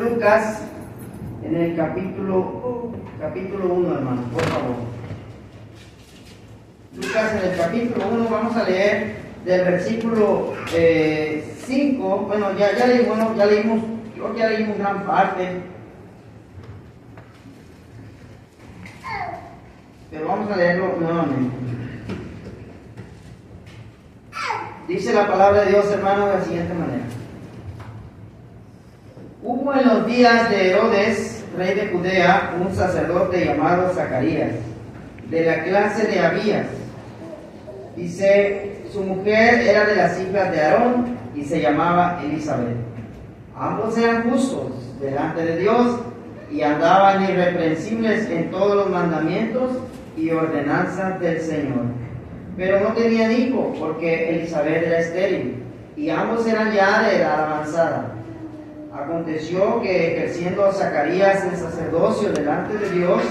Lucas, en el capítulo 1, hermano, por favor. Lucas, en el capítulo 1, vamos a leer del versículo 5. Bueno, ya leímos, creo que ya leímos gran parte. Pero vamos a leerlo nuevamente. Dice la palabra de Dios, hermano, de la siguiente manera. Hubo en los días de Herodes, rey de Judea, un sacerdote llamado Zacarías, de la clase de Abías. Dice, su mujer era de las hijas de Aarón y se llamaba Elizabeth. Ambos eran justos delante de Dios y andaban irreprensibles en todos los mandamientos y ordenanzas del Señor. Pero no tenían hijo, porque Elizabeth era estéril, y ambos eran ya de edad avanzada. Aconteció que, ejerciendo Zacarías el sacerdocio delante de Dios,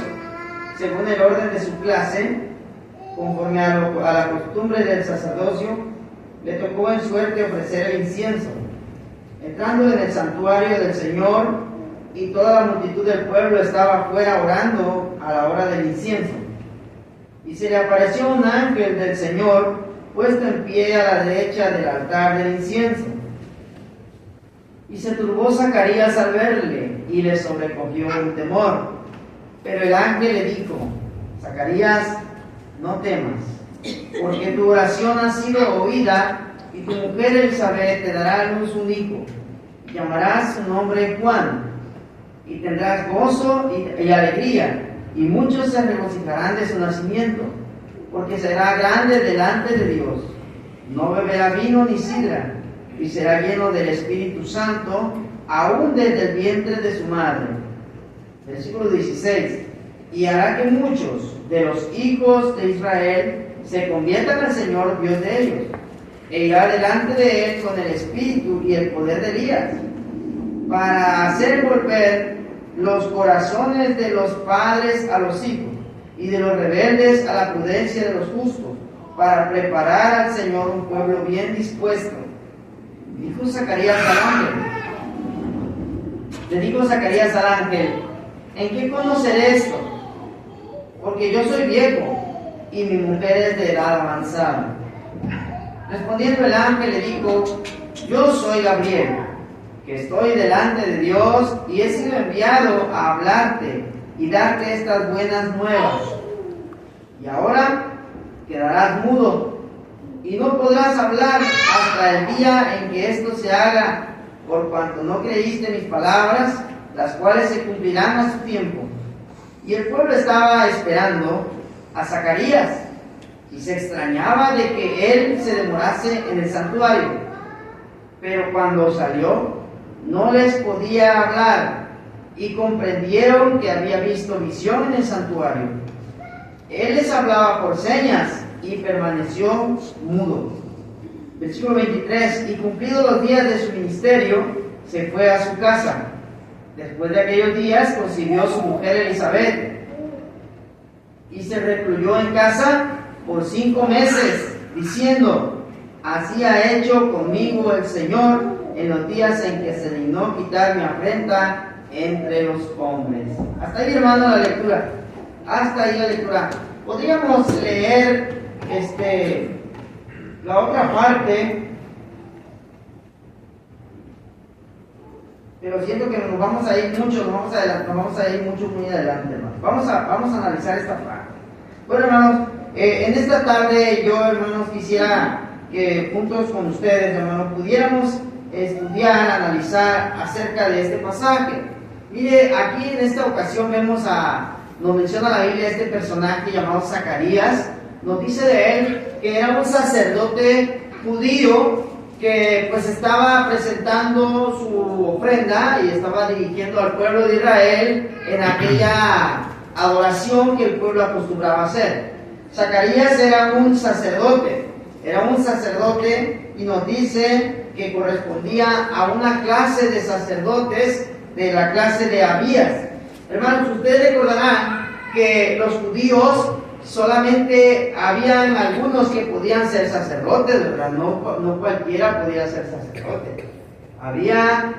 según el orden de su clase, conforme a la costumbre del sacerdocio, le tocó en suerte ofrecer el incienso. Entrando en el santuario del Señor, y toda la multitud del pueblo estaba afuera orando a la hora del incienso. Y se le apareció un ángel del Señor, puesto en pie a la derecha del altar del incienso. Y se turbó Zacarías al verle, y le sobrecogió un temor. Pero el ángel le dijo: Zacarías, no temas, porque tu oración ha sido oída, y tu mujer Elizabeth te dará a luz un hijo. Llamarás su nombre Juan, y tendrás gozo y alegría, y muchos se regocijarán de su nacimiento, porque será grande delante de Dios. No beberá vino ni sidra, y será lleno del Espíritu Santo, aún desde el vientre de su madre. Versículo 16. Y hará que muchos de los hijos de Israel se conviertan al Señor Dios de ellos, e irá delante de él con el espíritu y el poder de Elías, para hacer volver los corazones de los padres a los hijos, y de los rebeldes a la prudencia de los justos, para preparar al Señor un pueblo bien dispuesto. Dijo Zacarías al ángel, le dijo Zacarías al ángel: ¿en qué conoceré esto? Porque yo soy viejo, y mi mujer es de edad avanzada. Respondiendo el ángel le dijo: yo soy Gabriel, que estoy delante de Dios, y he sido enviado a hablarte y darte estas buenas nuevas. Y ahora quedarás mudo, y no podrás hablar hasta el día en que esto se haga, por cuanto no creíste mis palabras, las cuales se cumplirán a su tiempo. Y el pueblo estaba esperando a Zacarías, y se extrañaba de que él se demorase en el santuario. Pero cuando salió, no les podía hablar, y comprendieron que había visto visión en el santuario. Él les hablaba por señas, y permaneció mudo. Versículo 23. Y cumplidos los días de su ministerio, se fue a su casa. Después de aquellos días concibió su mujer Elizabeth, y se recluyó en casa por 5 meses, diciendo: así ha hecho conmigo el Señor en los días en que se dignó quitar mi afrenta entre los hombres. Hasta ahí, hermano, la lectura. Hasta ahí la lectura. Podríamos leer la otra parte, pero siento que nos vamos a ir mucho, muy adelante, hermanos. Vamos a analizar esta parte. Bueno, hermanos, en esta tarde yo, hermanos, quisiera que juntos con ustedes, hermanos, pudiéramos estudiar, analizar acerca de este pasaje. Mire, aquí en esta ocasión nos menciona la Biblia este personaje llamado Zacarías. Nos dice de él que era un sacerdote judío que pues estaba presentando su ofrenda y estaba dirigiendo al pueblo de Israel en aquella adoración que el pueblo acostumbraba a hacer. Zacarías era un sacerdote y nos dice que correspondía a una clase de sacerdotes de la clase de Abías. Hermanos, ustedes recordarán que los judíos solamente habían algunos que podían ser sacerdotes, ¿verdad? No cualquiera podía ser sacerdote. Había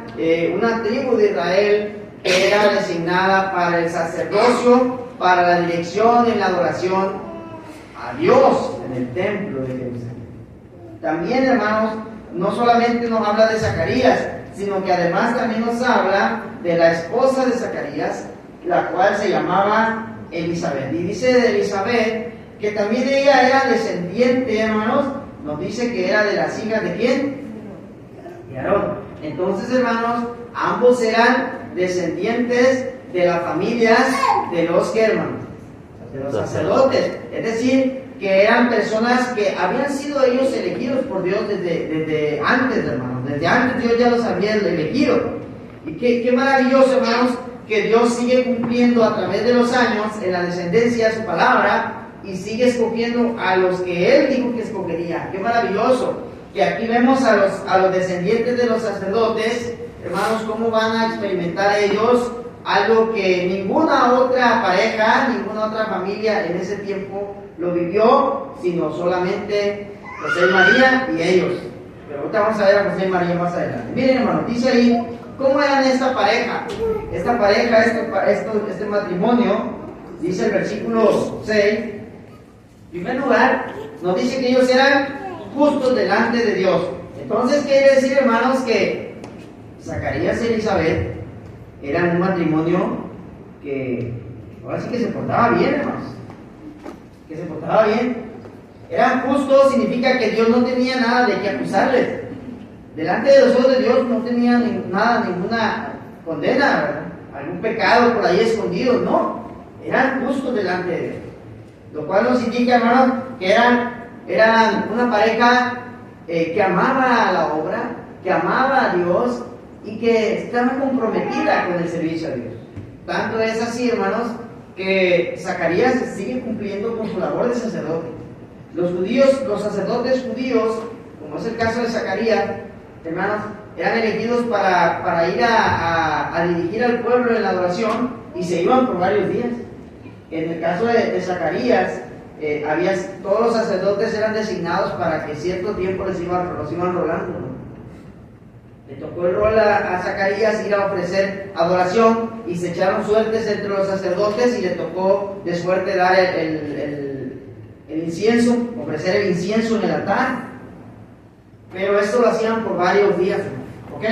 una tribu de Israel que era designada para el sacerdocio, para la dirección en la adoración a Dios en el templo de Jerusalén. También, hermanos, no solamente nos habla de Zacarías, sino que además también nos habla de la esposa de Zacarías, la cual se llamaba Elizabeth. Y dice de Elizabeth que también ella era descendiente, hermanos, nos dice que era de las hijas de ¿quién? De Aarón. Entonces, hermanos, ambos eran descendientes de las familias de los ¿qué, hermanos? De los sacerdotes. Es decir, que eran personas que habían sido ellos elegidos por Dios desde antes, hermanos. Desde antes Dios ya los había elegido. Y qué maravilloso, hermanos, que Dios sigue cumpliendo a través de los años en la descendencia su palabra y sigue escogiendo a los que Él dijo que escogería. Qué maravilloso. Que aquí vemos a los descendientes de los sacerdotes, hermanos, cómo van a experimentar ellos algo que ninguna otra pareja, ninguna otra familia en ese tiempo lo vivió, sino solamente José y María y ellos. Pero ahorita vamos a ver a José y María más adelante. Miren, hermanos, dice ahí, ¿cómo eran esta pareja? Esta pareja, este matrimonio, dice el versículo 6, en primer lugar, nos dice que ellos eran justos delante de Dios. Entonces quiere decir, hermanos, que Zacarías y Elizabeth eran un matrimonio que ahora sí que se portaba bien, hermanos. Que se portaba bien. Eran justos, significa que Dios no tenía nada de qué acusarles. Delante de los ojos de Dios no tenía ninguna condena, ¿verdad? Algún pecado por ahí escondido, no. Eran justos delante de Dios. Lo cual nos indica, hermanos, que eran una pareja que amaba la obra, que amaba a Dios y que estaba comprometida con el servicio a Dios. Tanto es así, hermanos, que Zacarías sigue cumpliendo con su labor de sacerdote. Los sacerdotes judíos, como es el caso de Zacarías, hermanos, eran elegidos para ir a dirigir al pueblo en la adoración y se iban por varios días. En el caso de Zacarías, todos los sacerdotes eran designados para que cierto tiempo los iban rolando, ¿no? Le tocó el rol a Zacarías ir a ofrecer adoración y se echaron suertes entre los sacerdotes y le tocó de suerte dar el incienso, ofrecer el incienso en el altar. Pero esto lo hacían por varios días, ¿ok?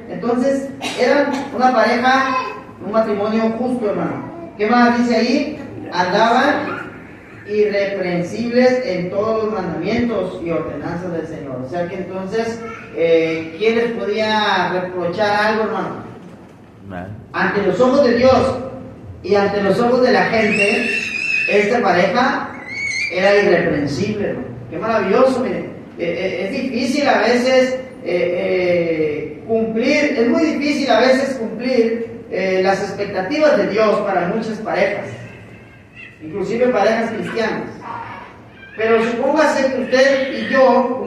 Entonces, eran una pareja, un matrimonio justo, hermano. ¿Qué más dice ahí? Andaban irreprensibles en todos los mandamientos y ordenanzas del Señor. O sea que entonces, ¿quién les podía reprochar algo, hermano? Ante los ojos de Dios y ante los ojos de la gente, esta pareja era irreprensible, hermano. Qué maravilloso, miren. Es difícil a veces cumplir, es muy difícil a veces cumplir las expectativas de Dios para muchas parejas, inclusive parejas cristianas. Pero supóngase que usted y yo,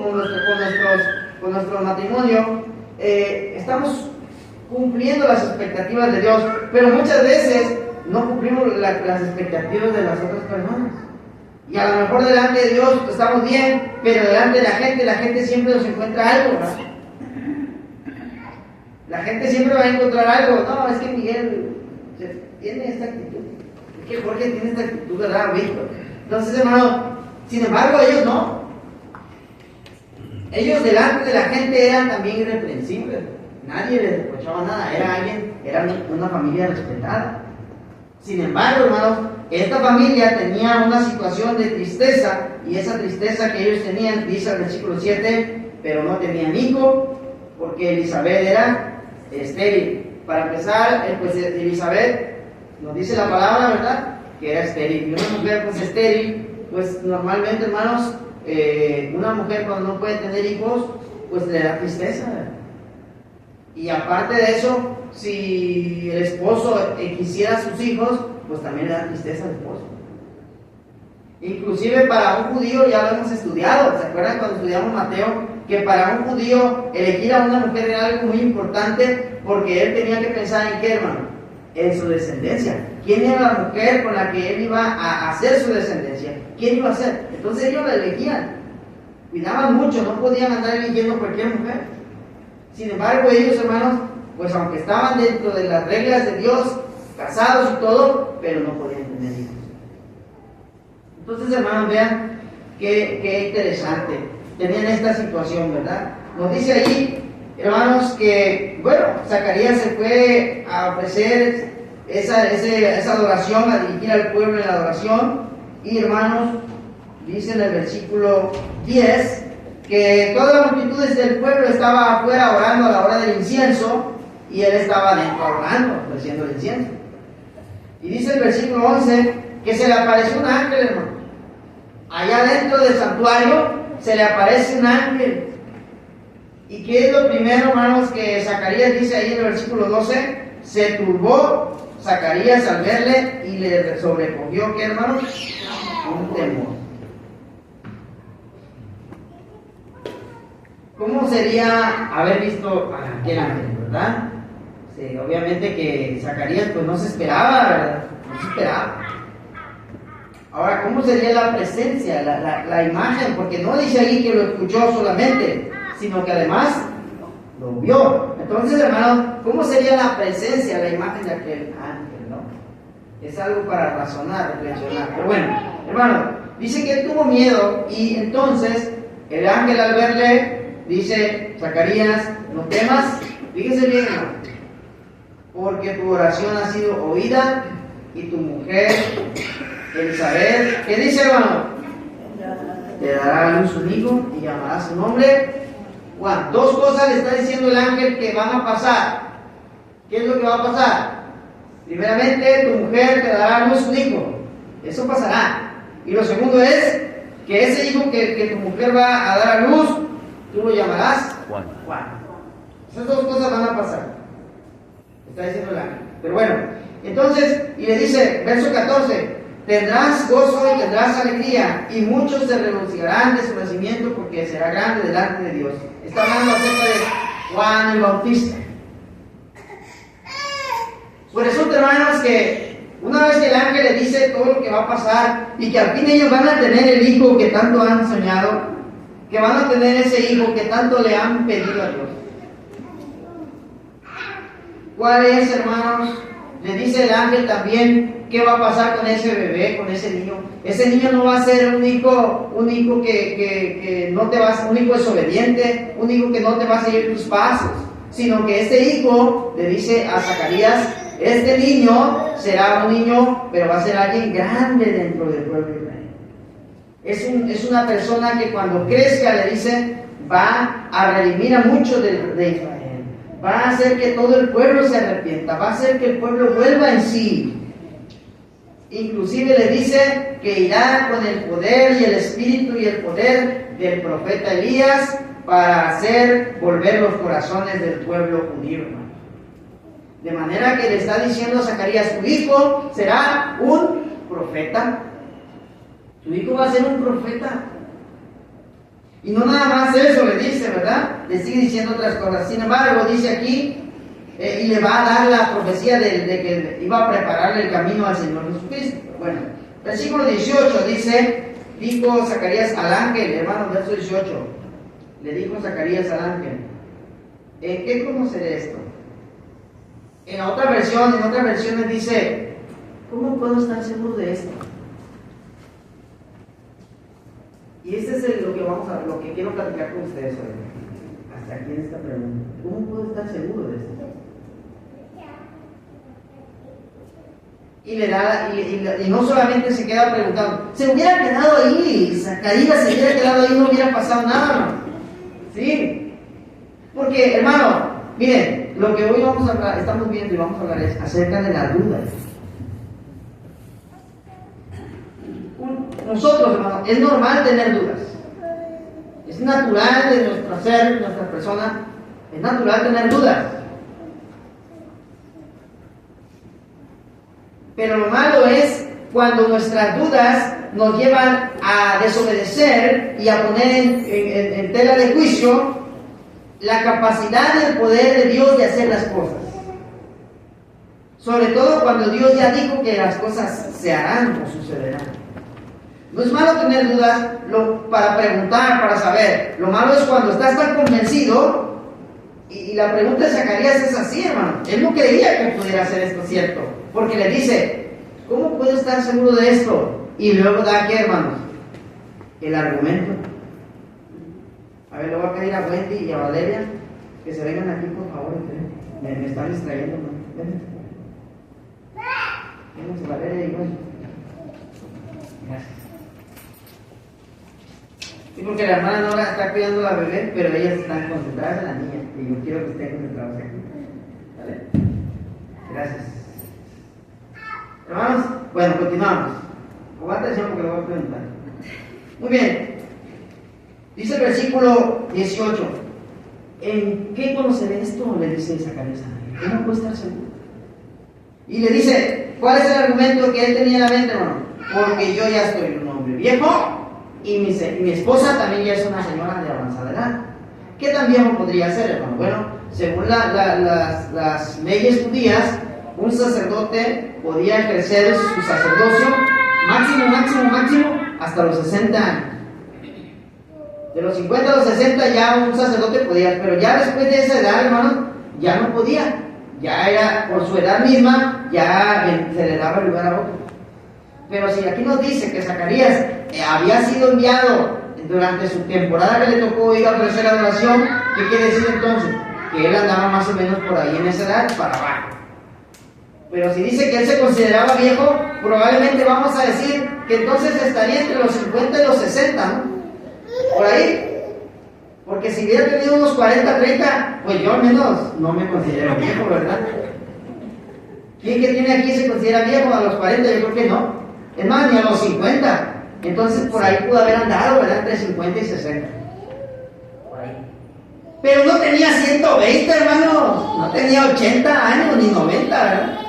con nuestro matrimonio, estamos cumpliendo las expectativas de Dios, pero muchas veces no cumplimos las expectativas de las otras personas. Y a lo mejor delante de Dios estamos bien, pero delante de la gente siempre nos encuentra algo, ¿verdad? La gente siempre va a encontrar algo. No, es que Miguel tiene esta actitud. Es que Jorge tiene esta actitud, ¿verdad, Víctor? Entonces, hermano, sin embargo, ellos no. Ellos delante de la gente eran también irreprensibles. Nadie les reprochaba nada. Era una familia respetada. Sin embargo, hermanos, esta familia tenía una situación de tristeza, y esa tristeza que ellos tenían, dice el versículo 7, pero no tenían hijo, porque Elizabeth era estéril. Para empezar, pues Elizabeth nos dice la palabra, ¿verdad?, que era estéril. Y una mujer pues estéril, pues normalmente, hermanos, una mujer cuando no puede tener hijos, pues le da tristeza, ¿verdad? Y aparte de eso, si el esposo quisiera a sus hijos, pues también le da tristeza al esposo. Inclusive para un judío, ya lo hemos estudiado, ¿se acuerdan cuando estudiamos Mateo? Que para un judío elegir a una mujer era algo muy importante, porque él tenía que pensar en qué, hermano, en su descendencia. ¿Quién era la mujer con la que él iba a hacer su descendencia? ¿Quién iba a ser? Entonces ellos la elegían, cuidaban mucho, no podían andar eligiendo cualquier mujer. Sin embargo, ellos, hermanos, pues aunque estaban dentro de las reglas de Dios, casados y todo, pero no podían tener hijos. Entonces, hermanos, vean qué interesante. Tenían esta situación, ¿verdad? Nos dice allí, hermanos, que, bueno, Zacarías se fue a ofrecer esa adoración, a dirigir al pueblo en la adoración. Y, hermanos, dice en el versículo 10 que todas las multitudes del pueblo estaba afuera orando a la hora del incienso y él estaba dentro orando, ofreciendo el incienso. Y dice el versículo 11 que se le apareció un ángel, hermano. Allá dentro del santuario se le aparece un ángel. ¿Y qué es lo primero, hermanos, que Zacarías dice ahí en el versículo 12? Se turbó Zacarías al verle y le sobrecogió, ¿qué, hermanos? Un temor. ¿Cómo sería haber visto a aquel ángel, verdad? Sí, obviamente que Zacarías pues no se esperaba, ¿verdad? No se esperaba. Ahora, ¿cómo sería la presencia, la imagen? Porque no dice ahí que lo escuchó solamente, sino que además lo vio. Entonces, hermanos, ¿cómo sería la presencia, la imagen de aquel ángel, no? Es algo para razonar, reflexionar. Pero bueno, hermano, dice que él tuvo miedo y entonces el ángel al verle dice, Zacarías, no temas, fíjese bien, hermano, porque tu oración ha sido oída y tu mujer, Elizabeth, ¿qué dice, hermano? Te dará a luz un hijo y llamará su nombre Juan. Dos cosas le está diciendo el ángel que van a pasar. ¿Qué es lo que va a pasar? Primeramente, tu mujer te dará a luz un hijo. Eso pasará. Y lo segundo es que ese hijo que tu mujer va a dar a luz, tú lo llamarás Juan. Esas dos cosas van a pasar. Está diciendo el ángel. Pero bueno, entonces, y le dice, verso 14, tendrás gozo y tendrás alegría, y muchos se regocijarán de su nacimiento porque será grande delante de Dios. Está hablando acerca de Juan el Bautista. Por eso, hermanos, que una vez que el ángel le dice todo lo que va a pasar y que al fin ellos van a tener el hijo que tanto han soñado, que van a tener ese hijo que tanto le han pedido a Dios. ¿Cuál es, hermanos? Le dice el ángel también qué va a pasar con ese bebé, con ese niño. Ese niño no va a ser un hijo que no te va a ser un hijo desobediente, un hijo que no te va a seguir tus pasos, sino que este hijo, le dice a Zacarías, este niño será un niño, pero va a ser alguien grande dentro del pueblo de Israel. Es una persona que cuando crezca, le dice, va a redimir a muchos de Israel. Va a hacer que todo el pueblo se arrepienta, va a hacer que el pueblo vuelva en sí. Inclusive le dice que irá con el poder y el espíritu y el poder del profeta Elías para hacer volver los corazones del pueblo judío, hermano. De manera que le está diciendo a Zacarías, tu hijo será un profeta. Tu hijo va a ser un profeta. Y no nada más eso le dice, ¿verdad? Le sigue diciendo otras cosas. Sin embargo, dice aquí, y le va a dar la profecía de que iba a prepararle el camino al Señor Jesucristo. Bueno, versículo 18 dice, dijo Zacarías al ángel, hermanos, verso 18, le dijo Zacarías al ángel, ¿en qué conoceré esto? En otras versiones dice, ¿cómo puedo estar seguro de esto? Y este es lo que quiero platicar con ustedes hoy. Hasta aquí en esta pregunta. ¿Cómo puedo estar seguro de esto? Y no solamente se queda preguntando, se hubiera quedado ahí, Zacarías se hubiera quedado ahí, no hubiera pasado nada, ¿no? ¿Sí? Porque, hermano, miren, lo que hoy vamos a hablar, estamos viendo y vamos a hablar es acerca de las dudas. Nosotros, hermano, es normal tener dudas. Es natural de nuestro ser, de nuestra persona, es natural tener dudas. Pero lo malo es cuando nuestras dudas nos llevan a desobedecer y a poner en tela de juicio la capacidad y el poder de Dios de hacer las cosas. Sobre todo cuando Dios ya dijo que las cosas se harán o sucederán. No es malo tener dudas para preguntar, para saber. Lo malo es cuando estás tan convencido Y la pregunta de Zacarías es así, hermano. Él no creía que pudiera ser esto cierto, porque le dice, ¿cómo puedo estar seguro de esto? Y luego da, ¿qué, hermanos? El argumento. A ver, le voy a pedir a Wendy y a Valeria que se vengan aquí, por favor. Me están distrayendo, hermano. Vénganse, Valeria y Wendy. Gracias. Sí, porque la hermana Nora está cuidando a la bebé, pero ellas están concentradas en la niña. Y yo quiero que estén concentrados aquí. ¿Vale? Gracias. Hermanos, bueno, continuamos. Pongan atención porque lo voy a preguntar. Muy bien. Dice el versículo 18. ¿En qué conoceré esto? Le dice Zacarías a María. ¿Cómo puede estar seguro? Y le dice, ¿cuál es el argumento que él tenía en la mente, hermano? Porque yo ya estoy un hombre viejo y mi esposa también ya es una señora de avanzada edad. ¿Qué tan viejo podría ser, hermano? Bueno, según las leyes judías, un sacerdote podía ejercer su sacerdocio máximo hasta los 60 años. De los 50 a los 60 ya un sacerdote podía, pero ya después de esa edad, hermano, ya no podía. Ya era, por su edad misma, ya se le daba lugar a otro. Pero si aquí nos dice que Zacarías había sido enviado durante su temporada que le tocó ir a ofrecer adoración, ¿qué quiere decir entonces? Que él andaba más o menos por ahí en esa edad para abajo. Pero si dice que él se consideraba viejo, probablemente vamos a decir que entonces estaría entre los 50 y los 60, ¿no? Por ahí. Porque si hubiera tenido unos 40, 30, pues yo al menos no me considero viejo, ¿verdad? ¿Quién que tiene aquí se considera viejo a los 40? Yo creo que no. Es más, ni a los 50. Entonces por ahí pudo haber andado, ¿verdad? Entre 50 y 60. Por ahí. Pero no tenía 120, hermano. No tenía 80 años ni 90, ¿verdad?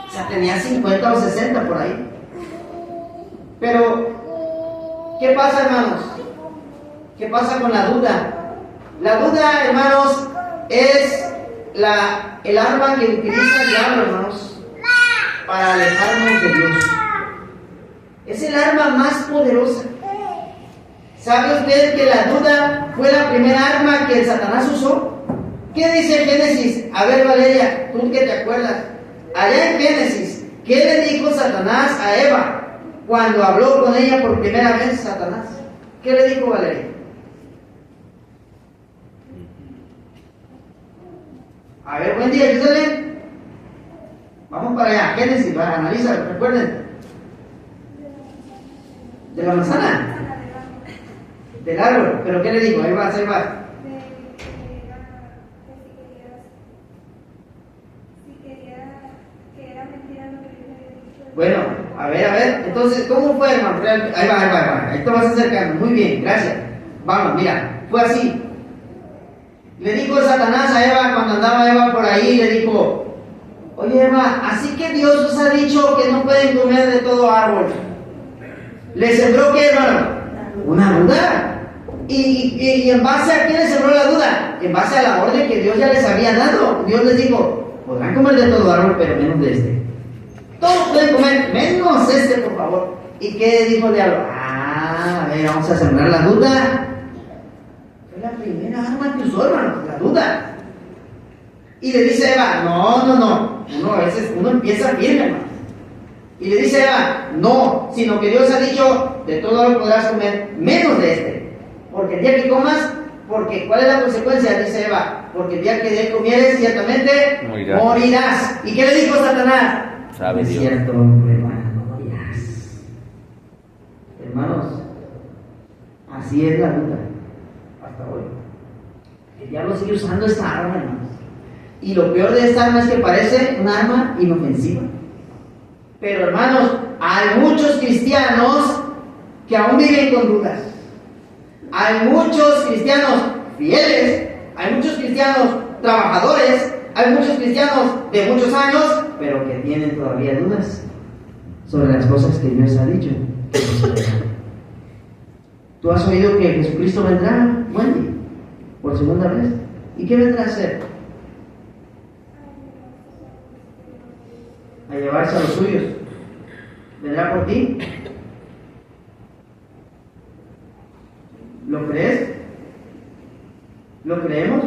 O sea, tenía 50 o 60 por ahí. Pero, ¿qué pasa, hermanos? ¿Qué pasa con la duda? La duda, hermanos, es el arma que utiliza el diablo, hermanos, para alejarnos de Dios. Es el arma más poderosa. ¿Sabe usted que la duda fue la primera arma que el Satanás usó? ¿Qué dice Génesis? A ver, Valeria, tú que te acuerdas. Allá en Génesis, ¿qué le dijo Satanás a Eva cuando habló con ella por primera vez Satanás? ¿Qué le dijo, Valeria? A ver, buen día, ayúdale. Vamos para allá, Génesis, analiza, recuerden. ¿De la manzana? Del árbol, pero ¿qué le digo? Ahí va, ahí va. Bueno, a ver, entonces, ¿cómo fue, hermano? Ahí va, ahí te vas acercando, muy bien, gracias. Vamos, mira, fue así. Le dijo Satanás a Eva, cuando andaba Eva por ahí, le dijo, oye Eva, así que Dios os ha dicho que no pueden comer de todo árbol. ¿Le sembró qué, hermano? Una duda. ¿Y en base a qué le sembró la duda? En base a la orden que Dios ya les había dado. Dios les dijo, podrán comer de todo árbol, pero menos de este. Todos pueden comer, menos este, por favor. ¿Y qué dijo el diablo? A ver, vamos a sembrar la duda. Fue la primera arma que usó, hermano, la duda. Y le dice a Eva, no. Uno a veces, empieza bien, hermano. Y le dice a Eva, no, sino que Dios ha dicho, de todo árbol podrás comer, menos de este. Porque el día que comas, porque ¿cuál es la consecuencia? Dice Eva, porque el día que de él comieres, ciertamente morirás. ¿Y qué le dijo Satanás? Sabe es Dios. Cierto, hermano, no morirás. Hermanos, así es la duda hasta hoy. El diablo sigue usando esta arma, hermanos. Y lo peor de esta arma es que parece un arma inofensiva. Pero hermanos, hay muchos cristianos que aún viven con dudas. Hay muchos cristianos fieles, hay muchos cristianos trabajadores, hay muchos cristianos de muchos años, pero que tienen todavía dudas sobre las cosas que Dios ha dicho. ¿Tú has oído que Jesucristo vendrá, Wendy, por segunda vez? ¿Y qué vendrá a hacer? A llevarse a los suyos. ¿Vendrá por ti? ¿Lo crees? ¿Lo creemos?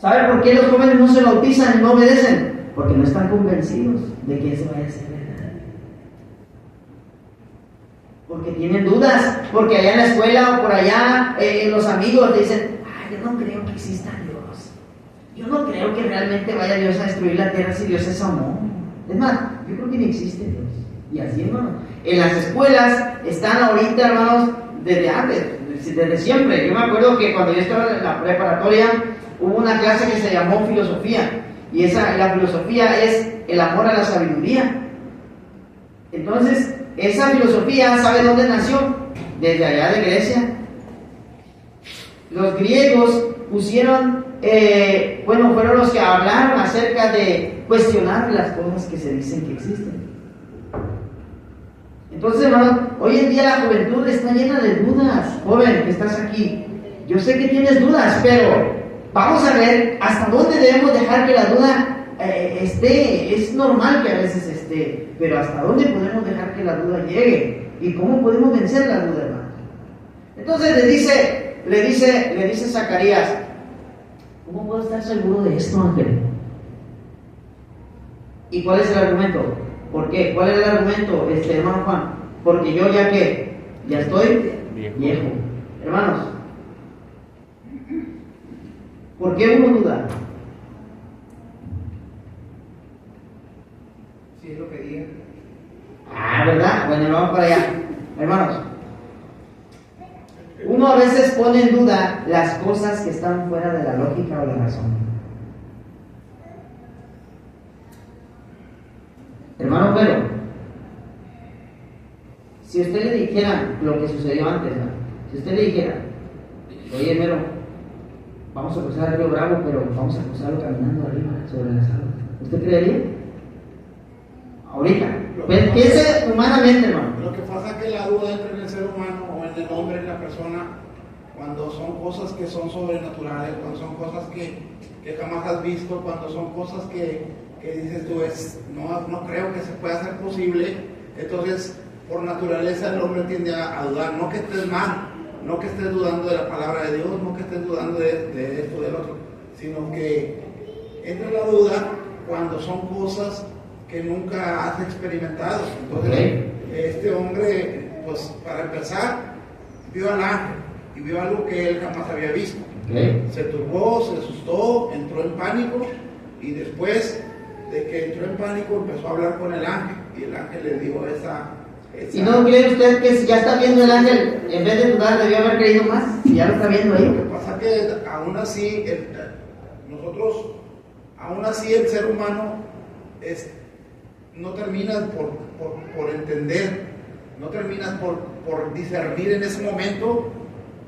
¿Sabe por qué los jóvenes no se bautizan y no obedecen? Porque no están convencidos de que eso vaya a ser verdad. Porque tienen dudas, porque allá en la escuela o por allá los amigos dicen, yo no creo que exista Dios. Yo no creo que realmente vaya Dios a destruir la tierra si Dios es amor. Es más, yo creo que ni existe Dios. Y así, hermanos. En las escuelas están ahorita, hermanos, desde antes, desde siempre. Yo me acuerdo que cuando yo estaba en la preparatoria, hubo una clase que se llamó filosofía. Y la filosofía es el amor a la sabiduría. Entonces, esa filosofía, ¿sabe dónde nació? Desde allá de Grecia. Los griegos pusieron, fueron los que hablaron acerca de cuestionar las cosas que se dicen que existen. Entonces, hermano, hoy en día la juventud está llena de dudas. Joven, que estás aquí, yo sé que tienes dudas, pero vamos a ver hasta dónde debemos dejar que la duda esté. Es normal que a veces esté, pero hasta dónde podemos dejar que la duda llegue y cómo podemos vencer la duda, hermano. Entonces le dice Zacarías, ¿cómo puedo estar seguro de esto, Ángel? ¿Y cuál es el argumento? ¿Por qué? ¿Cuál es el argumento, hermano Juan? Porque yo ya estoy viejo. Hermanos, ¿por qué uno duda? Si es lo que diga. ¿Verdad? Bueno, vamos para allá. Hermanos, uno a veces pone en duda las cosas que están fuera de la lógica o la razón. Hermano, pero si usted le dijera lo que sucedió antes, ¿no? Si usted le dijera, oye, Mero, vamos a cruzar el Río Bravo, pero vamos a cruzarlo caminando arriba sobre las aguas, ¿usted creería? Ahorita, piense humanamente, hermano. Lo que pasa es que la duda entra en el ser humano o en el hombre, en la persona, cuando son cosas que son sobrenaturales, cuando son cosas que jamás has visto, cuando son cosas que dices tú, no creo que se pueda hacer posible. Entonces, por naturaleza el hombre tiende a dudar. No que estés mal, no que estés dudando de la palabra de Dios, no que estés dudando de esto, del otro, sino que entra la duda cuando son cosas que nunca has experimentado. Entonces, este hombre, pues para empezar, vio al ángel y vio algo que él jamás había visto. Se turbó, se asustó, entró en pánico, y después de que entró en pánico empezó a hablar con el ángel, y el ángel le dijo esa... ¿Y no cree usted que si ya está viendo el ángel, en vez de dudar, debió haber creído más? Si ya lo está viendo ahí. Lo que pasa es que aún así, aún así el ser humano no termina por entender, no termina por discernir en ese momento.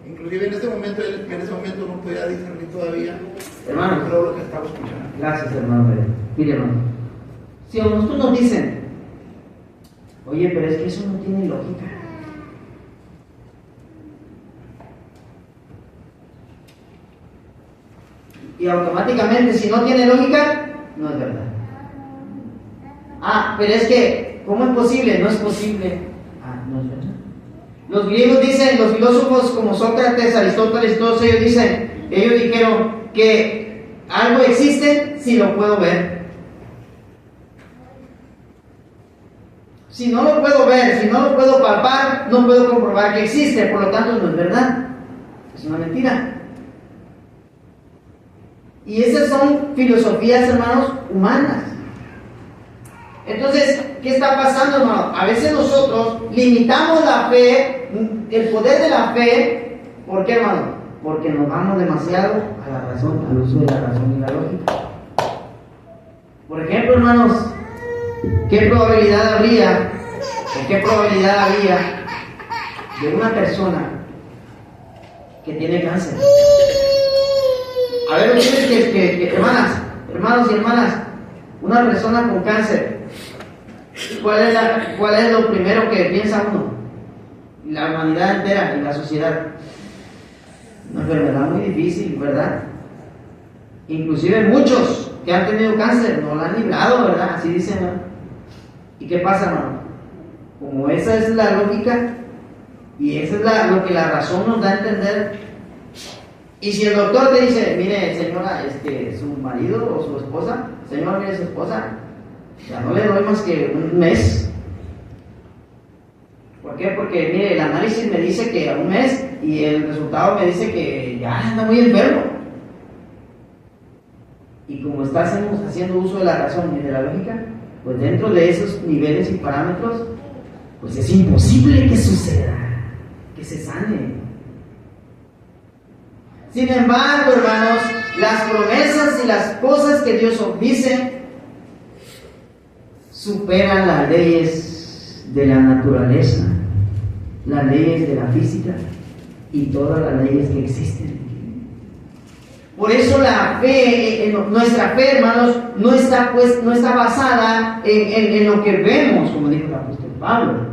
Inclusive en ese momento no podía discernir todavía, hermano, todo lo que estaba escuchando. Gracias, hermano. Mire, hermano, si a nosotros nos dicen, oye, pero es que eso no tiene lógica. Y automáticamente, si no tiene lógica, no es verdad. Pero es que, ¿cómo es posible? No es posible. No es verdad. Los griegos dicen, los filósofos como Sócrates, Aristóteles, todos ellos dijeron que algo existe si lo puedo ver. Si no lo puedo ver, si no lo puedo palpar, no puedo comprobar que existe, por lo tanto no es verdad. Es una mentira. Y esas son filosofías, hermanos, humanas. Entonces, ¿qué está pasando, hermano? A veces nosotros limitamos la fe, el poder de la fe. ¿Por qué, hermano? Porque nos vamos demasiado a la razón, al uso de la razón y la lógica. Por ejemplo, hermanos, ¿qué probabilidad habría de una persona que tiene cáncer? A ver, ustedes hermanos y hermanas, una persona con cáncer, ¿cuál es lo primero que piensa uno? La humanidad entera y la sociedad. Una enfermedad muy difícil, ¿verdad? Inclusive muchos que han tenido cáncer no la han librado, ¿verdad? Así dicen, ¿no? ¿Y qué pasa, hermano? Como esa es la lógica y esa es lo que la razón nos da a entender, Y si el doctor te dice, mire señora, su marido o su esposa, señor, mire su esposa, ya no le doy más que un mes. ¿Por qué? Porque mire, el análisis me dice que a un mes y el resultado me dice que ya anda muy enfermo. Y como estás haciendo uso de la razón y de la lógica, pues dentro de esos niveles y parámetros, pues es imposible que suceda, que se sane. Sin embargo, hermanos, las promesas y las cosas que Dios dice superan las leyes de la naturaleza, las leyes de la física y todas las leyes que existen. Por eso la fe, nuestra fe, hermanos, no está basada en lo que vemos, como dijo el apóstol Pablo.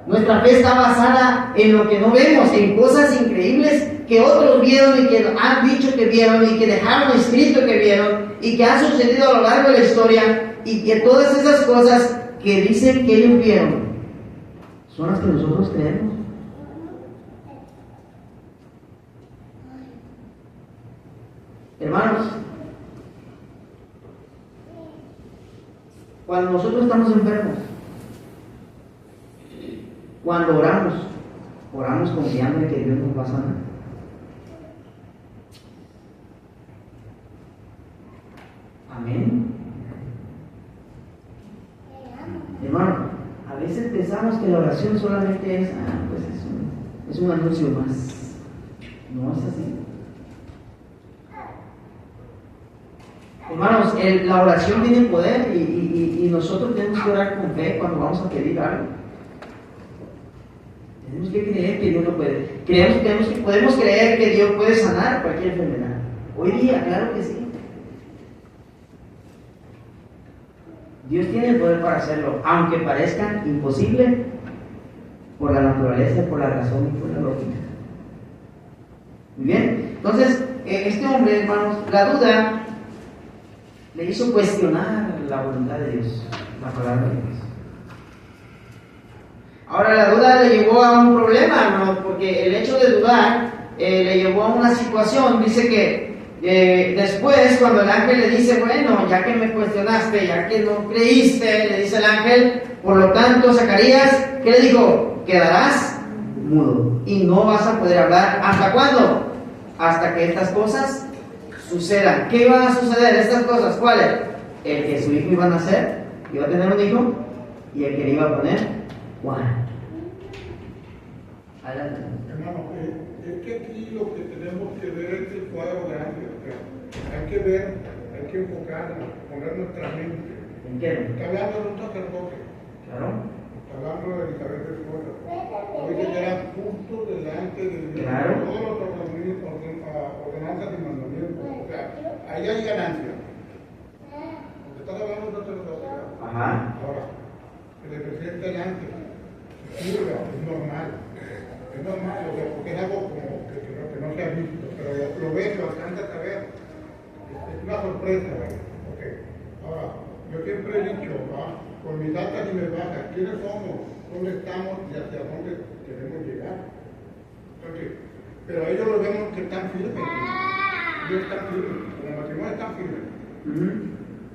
Nuestra fe está basada en lo que no vemos, en cosas increíbles que otros vieron y que han dicho que vieron y que dejaron escrito que vieron y que han sucedido a lo largo de la historia, y que todas esas cosas que dicen que ellos vieron son las que nosotros creemos. Hermanos, cuando nosotros estamos enfermos, cuando oramos confiando en que Dios nos va a sanar. Amén. Hermano, a veces pensamos que la oración solamente es un anuncio más. No es así. Hermanos, la oración tiene poder y nosotros tenemos que orar con fe cuando vamos a pedir algo. Tenemos que creer que Dios lo puede. Podemos creer que Dios puede sanar cualquier enfermedad. Hoy día, claro que sí. Dios tiene el poder para hacerlo, aunque parezca imposible por la naturaleza, por la razón y por la lógica. Muy bien, entonces, este hombre, hermanos, la duda le hizo cuestionar la voluntad de Dios, la palabra de Dios. Ahora, la duda le llevó a un problema, hermanos, porque el hecho de dudar le llevó a una situación. Dice que después, cuando el ángel le dice, bueno, ya que me cuestionaste, ya que no creíste, le dice el ángel, por lo tanto, Zacarías, ¿qué le dijo? Quedarás mudo y no vas a poder hablar. ¿Hasta cuándo? Hasta que estas cosas sucedan. ¿Qué iban a suceder estas cosas? ¿Cuáles? El que su hijo iba a nacer, iba a tener un hijo, y el que le iba a poner Juan. Adelante. Hermano, es que aquí lo que tenemos que ver es el cuadro grande. Hay que ver, hay que enfocarnos, poner nuestra mente. ¿Entiendes? Está hablando de un sacerdote. Claro. Está hablando de Elizabeth de Flora. Dice que era justo delante de Dios. Claro. Todos los ordenanzas y mandamientos. O sea, ahí hay ganancia. Porque estás hablando de un sacerdote. Ajá. Ahora, que le presente delante. Sirva, es normal. Es normal, o sea, porque es algo como que no se ha visto, pero lo ves, lo alcanzas a ver. Es una sorpresa, ¿verdad? Okay. Ahora, yo siempre he dicho, con mis altas y mis bajas, ¿quiénes somos? ¿Dónde estamos y hacia dónde queremos llegar? Entonces, pero ellos lo vemos que están firmes. Ellos están firmes, como matrimonios están firmes.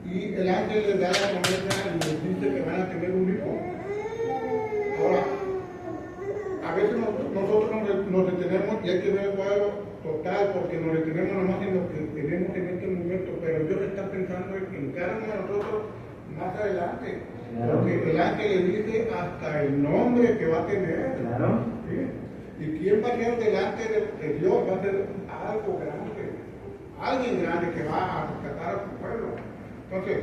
Y el ángel les da la promesa y les dice que van a tener un hijo. Ahora, a veces nosotros nos detenemos y hay que ver el cuadro total porque nos detenemos nomás en lo que tenemos en este momento, pero Dios está pensando en cada uno de nosotros más adelante. Claro. Porque el ángel le dice hasta el nombre que va a tener. Claro. ¿Sí? Y quién va a ser delante de Dios, va a ser algo grande, alguien grande que va a rescatar a su pueblo. Entonces,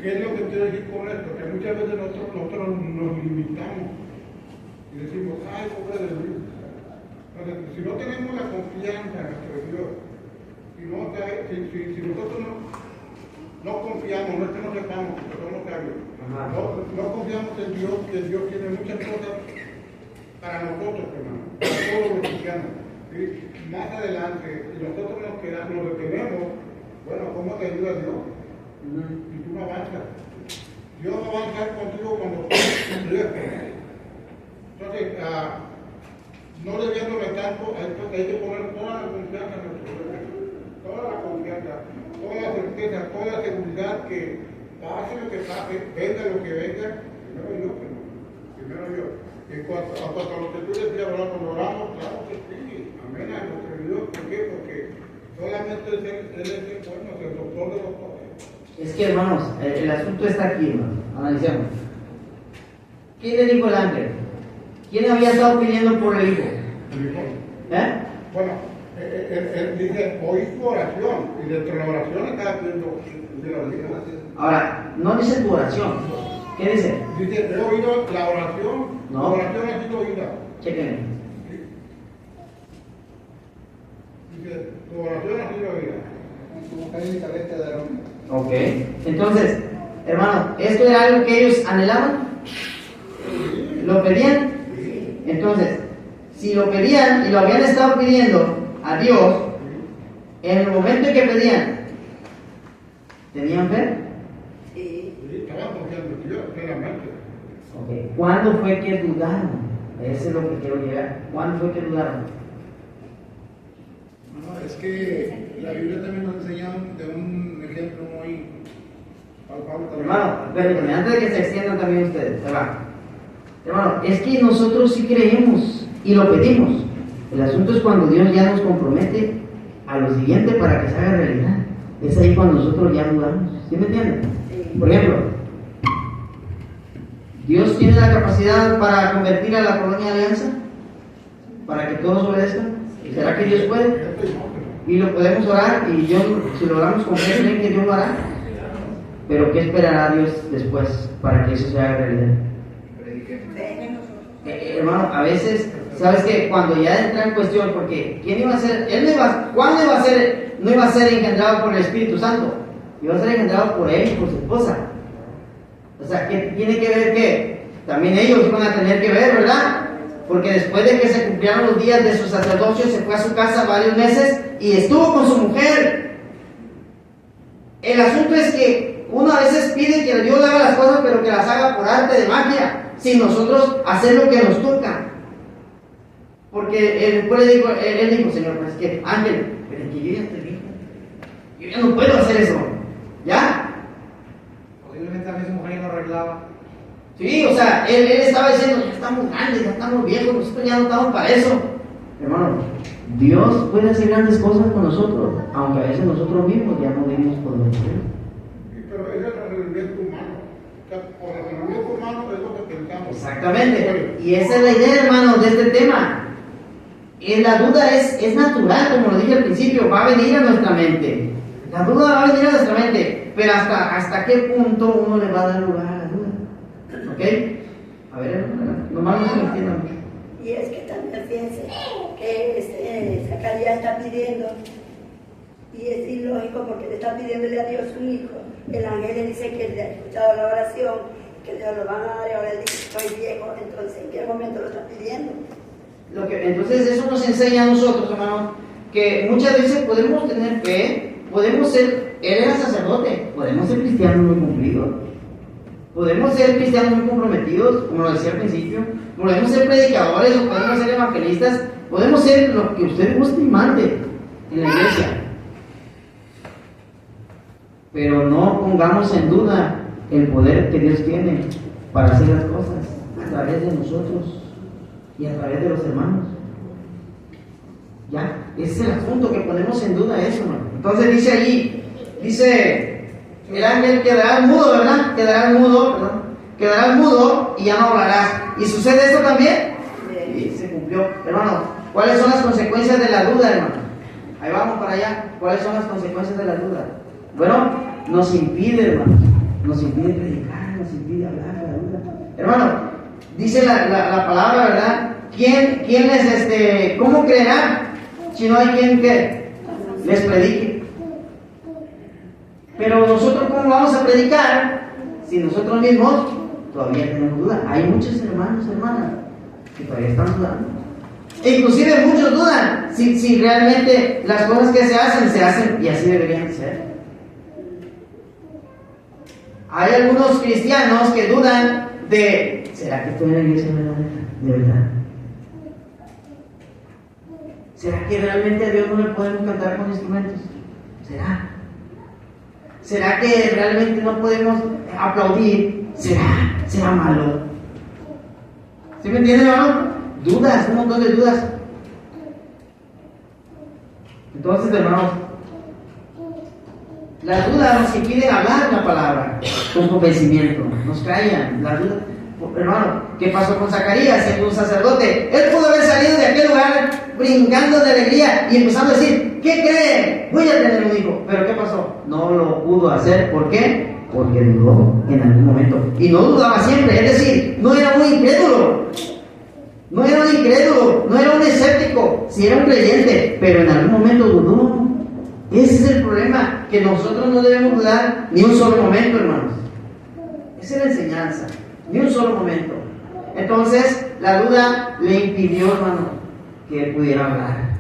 ¿qué es lo que quiero decir con esto? Que muchas veces nosotros nos limitamos y decimos, ay, pobre de Dios. Entonces, si no tenemos la confianza en nuestro Dios, si nosotros no confiamos, no es que no sepamos, porque somos sabios, no confiamos en Dios, que Dios tiene muchas cosas para nosotros, hermano, para todos los cristianos. ¿Sí? Más adelante, si nosotros nos detenemos, bueno, ¿cómo te ayuda Dios? Y tú no avanzas. Dios va a avanzar contigo cuando tú confíes en Él. Entonces, no debiéndole tanto, hay que poner toda la confianza en nuestro Dios. Toda la confianza, toda la certeza, toda la seguridad que pase lo que pase, venga lo que venga, primero yo. En cuanto a lo que tú decías, ¿verdad? Cuando oramos, claro que sí, amén a nuestro Dios. ¿Por qué? Porque solamente Él es el bueno, el doctor de los pobres. Es que, hermanos, el asunto está aquí, hermanos. Analicemos. ¿Quién le dijo el ángel? ¿Quién había estado pidiendo por el hijo? ¿Eh? Bueno, él dice, oí tu oración, y dentro de la oración estaba pidiendo de la vida. Ahora, no dice tu oración. ¿Qué dice? Dice, he oído la oración, No. La oración ha sido oída. Chequen. Dice, tu oración ha sido oída. Como cae en cabeza de Aarón. Ok. Entonces, hermano, ¿esto era algo que ellos anhelaban? ¿Lo pedían? Entonces, si lo pedían y lo habían estado pidiendo a Dios, en el momento en que pedían, ¿tenían fe? Sí, estaban confiando en Dios, plenamente. Ok. ¿Cuándo fue que dudaron? Eso es lo que quiero llegar. ¿Cuándo fue que dudaron? No, es que la Biblia también nos enseña de un ejemplo muy palpable también. Hermano, permítanme, antes de que se extiendan también ustedes, se va. Hermano, es que nosotros sí creemos y lo pedimos. El asunto es cuando Dios ya nos compromete a lo siguiente para que se haga realidad. Es ahí cuando nosotros ya dudamos. ¿Sí me entienden? Por ejemplo, ¿Dios tiene la capacidad para convertir a la colonia Alianza? ¿Para que todos obedezcan? ¿Será que Dios puede? Y lo podemos orar y Dios, si lo oramos con fe, ¿creen que Dios lo hará? Pero ¿qué esperará Dios después para que eso se haga realidad? Hermano, a veces, ¿sabes qué? Cuando ya entra en cuestión, porque ¿quién iba a ser? Juan no iba a ser engendrado por el Espíritu Santo, iba a ser engendrado por él y por su esposa. O sea, ¿qué tiene que ver que también ellos iban a tener que ver, ¿verdad? Porque después de que se cumplieron los días de su sacerdocio, se fue a su casa varios meses y estuvo con su mujer. El asunto es que uno a veces pide que Dios haga las cosas, pero que las haga por arte de magia, sin nosotros hacer lo que nos toca. Porque después él dijo, Señor, pues es que Ángel, pero es que yo ya estoy viejo, yo ya no puedo hacer eso, ¿ya? Posiblemente a mí su mujer no arreglaba. Sí, o sea, él estaba diciendo, ya estamos grandes, ya estamos viejos, nosotros ya no estamos para eso. Hermano, Dios puede hacer grandes cosas con nosotros, aunque a veces nosotros mismos ya no vimos por lo que Pero ese es el razonamiento humano. O sea, por el razonamiento humano es lo que pensamos. Exactamente, y esa es la idea, hermano, de este tema. La duda es natural, como lo dije al principio, va a venir a nuestra mente. La duda va a venir a nuestra mente, pero hasta qué punto uno le va a dar lugar a la duda. ¿Ok? A ver, nomás no se me entienda mucho. Y es que también fíjense que Zacarías está pidiendo, y es ilógico porque le está pidiéndole a Dios un hijo. El ángel le dice que le ha escuchado la oración, que Dios lo van a dar, y ahora él dice, estoy viejo, entonces ¿en qué momento lo está pidiendo? Entonces eso nos enseña a nosotros, hermanos, que muchas veces podemos tener fe, podemos ser, él era sacerdote, podemos ser cristianos muy cumplidos, podemos ser cristianos muy comprometidos, como lo decía al principio, podemos ser predicadores o podemos ser evangelistas, podemos ser lo que usted guste y mande en la iglesia. Pero no pongamos en duda el poder que Dios tiene para hacer las cosas a través de nosotros y a través de los hermanos. Ya, ese es el asunto que ponemos en duda eso, hermano. Entonces dice allí, el ángel quedará mudo, ¿verdad? Quedará mudo y ya no hablarás. ¿Y sucede esto también? Sí, se cumplió. Hermano, ¿cuáles son las consecuencias de la duda, hermano? Ahí vamos para allá. ¿Cuáles son las consecuencias de la duda? Bueno, nos impide, hermano. Nos impide predicar, nos impide hablar de la duda. Hermano, dice la palabra, ¿verdad? ¿Quién les, cómo creerán si no hay quien que les predique? Pero nosotros, ¿cómo vamos a predicar si nosotros mismos todavía tenemos duda? Hay muchos hermanos, hermanas, que todavía están dudando. E inclusive muchos dudan si realmente las cosas que se hacen y así deberían ser. Hay algunos cristianos que dudan de, ¿será que estoy en la iglesia de verdad? ¿Será que realmente a Dios no le podemos cantar con instrumentos? ¿Será? ¿Será que realmente no podemos aplaudir? ¿Será malo? ¿Sí me entienden, hermano? Dudas, un montón de dudas. Entonces, hermanos, las dudas nos impiden hablar la palabra con convencimiento, nos callan. Las dudas, hermano, ¿qué pasó con Zacarías, siendo un sacerdote? Él pudo haber salido de aquel lugar brincando de alegría y empezando a decir, ¿qué cree? Voy a tener un hijo. Pero ¿qué pasó? No lo pudo hacer. ¿Por qué? Porque dudó en algún momento. Y no dudaba siempre, es decir, no era un incrédulo. No era un incrédulo, no era un escéptico, si era un creyente, pero en algún momento dudó. Ese es el problema, que nosotros no debemos dudar ni un solo momento, hermanos. Esa es la enseñanza, ni un solo momento. Entonces, la duda le impidió, hermano, que él pudiera hablar.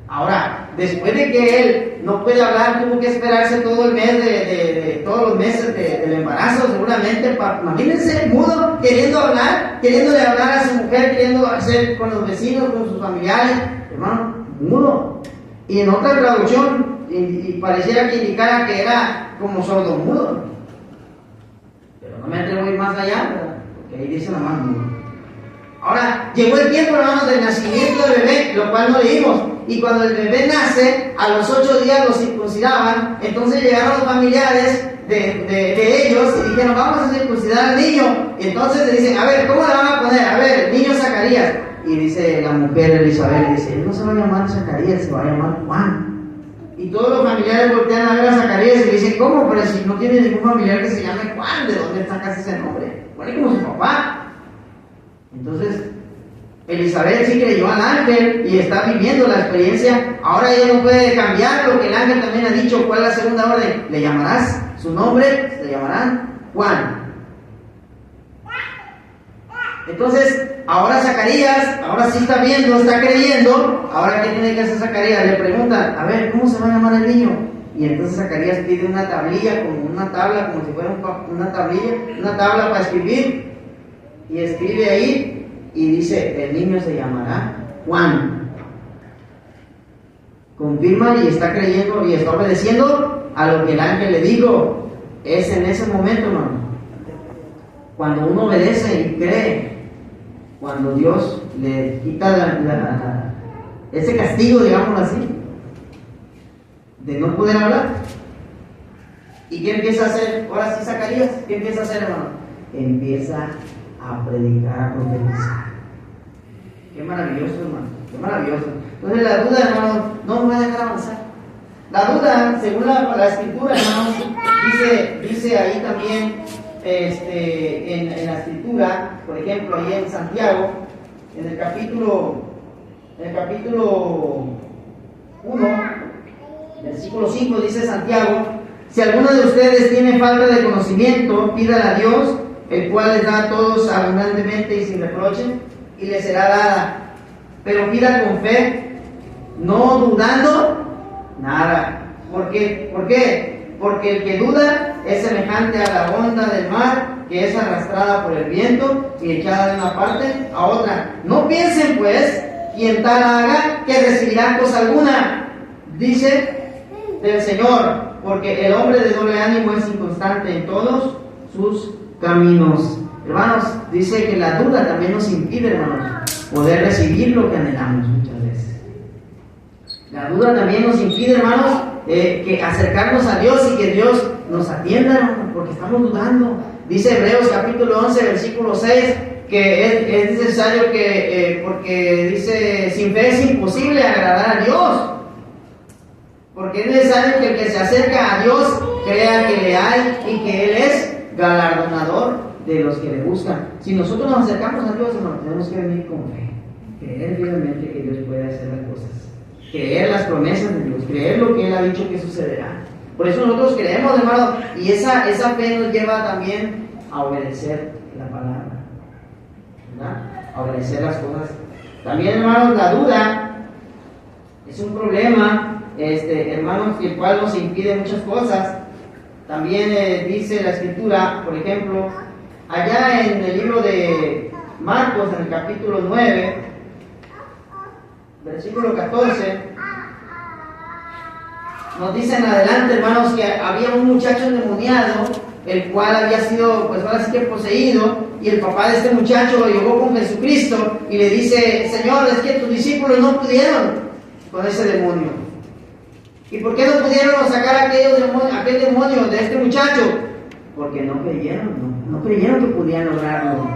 Ahora, después de que él no puede hablar, tuvo que esperarse todo el mes todos los meses del embarazo, seguramente. Imagínense, mudo, queriendo hablar, queriéndole hablar a su mujer, queriendo hacer con los vecinos, con sus familiares, hermano, mudo. Y en otra traducción, y pareciera que indicara que era como sordomudo. Pero no me atrevo a ir más allá, ¿verdad? Porque ahí dice nada más mudo. Ahora, llegó el tiempo, hermanos, del nacimiento del bebé, lo cual no leímos. Y cuando el bebé nace, a los 8 días lo circuncidaban. Entonces llegaron los familiares de ellos y dijeron, vamos a circuncidar al niño. Y entonces le dicen, a ver, ¿cómo le van a poner? A ver, niño Zacarías. Y dice la mujer Elizabeth, dice, él no se va a llamar Zacarías, se va a llamar Juan. Y todos los familiares voltean a ver a Zacarías y le dicen, ¿cómo? Pero si no tiene ningún familiar que se llame Juan, ¿de dónde sacas ese nombre? Bueno, como su papá. Entonces, Elizabeth sí creyó al ángel y está viviendo la experiencia. Ahora ella no puede cambiar lo que el ángel también ha dicho. ¿Cuál es la segunda orden? Le llamarás su nombre, le llamarán Juan. Entonces, ahora Zacarías, ahora sí está viendo, está creyendo. Ahora, ¿qué tiene que hacer Zacarías? Le preguntan, a ver, ¿cómo se va a llamar el niño? Y entonces Zacarías pide una tablilla, como una tabla, como si fuera una tablilla, una tabla para escribir. Y escribe ahí y dice, el niño se llamará Juan. Confirma y está creyendo y está obedeciendo a lo que el ángel le dijo. Es en ese momento, hermano, cuando uno obedece y cree, cuando Dios le quita ese castigo, digámoslo así, de no poder hablar. ¿Y qué empieza a hacer? Ahora sí, Zacarías, ¿qué empieza a hacer, hermano? Empieza a predicar, a profetizar. Qué maravilloso, hermano, qué maravilloso. Entonces la duda, hermano, no nos va a dejar avanzar. La duda, según la escritura, hermanos, dice ahí también, en la escritura, por ejemplo, ahí en Santiago, en el capítulo 1, versículo 5, dice Santiago, si alguno de ustedes tiene falta de conocimiento, pídala a Dios, el cual les da a todos abundantemente y sin reproche, y le será dada. Pero pida con fe, no dudando nada. ¿Por qué? Porque el que duda es semejante a la onda del mar, que es arrastrada por el viento y echada de una parte a otra. No piensen, pues, quien tal haga, que recibirá cosa alguna, dice del Señor, porque el hombre de doble ánimo es inconstante en todos sus caminos. Hermanos, dice que la duda también nos impide, hermanos, poder recibir lo que anhelamos muchas veces. La duda también nos impide, hermanos, que acercarnos a Dios y que Dios nos atienda, hermanos, porque estamos dudando. Dice Hebreos capítulo 11, versículo 6, que es necesario porque dice, sin fe es imposible agradar a Dios. Porque es necesario que el que se acerca a Dios crea que le hay y que Él es galardonador de los que le buscan. Si nosotros nos acercamos a Dios, hermano, tenemos que venir con fe, creer firmemente que Dios puede hacer las cosas, creer las promesas de Dios, creer lo que Él ha dicho que sucederá. Por eso nosotros creemos, hermano, y esa fe nos lleva también a obedecer la palabra, ¿verdad? A obedecer las cosas. También, hermanos, la duda es un problema, hermanos, el cual nos impide muchas cosas. También dice la escritura, por ejemplo, allá en el libro de Marcos, en el capítulo 9, versículo 14, nos dice en adelante, hermanos, que había un muchacho endemoniado, el cual había sido, pues ahora sí que poseído, y el papá de este muchacho lo llevó con Jesucristo y le dice: Señor, es que tus discípulos no pudieron con ese demonio. ¿Y por qué no pudieron sacar aquel demonio de este muchacho? Porque no creyeron que podían lograrlo.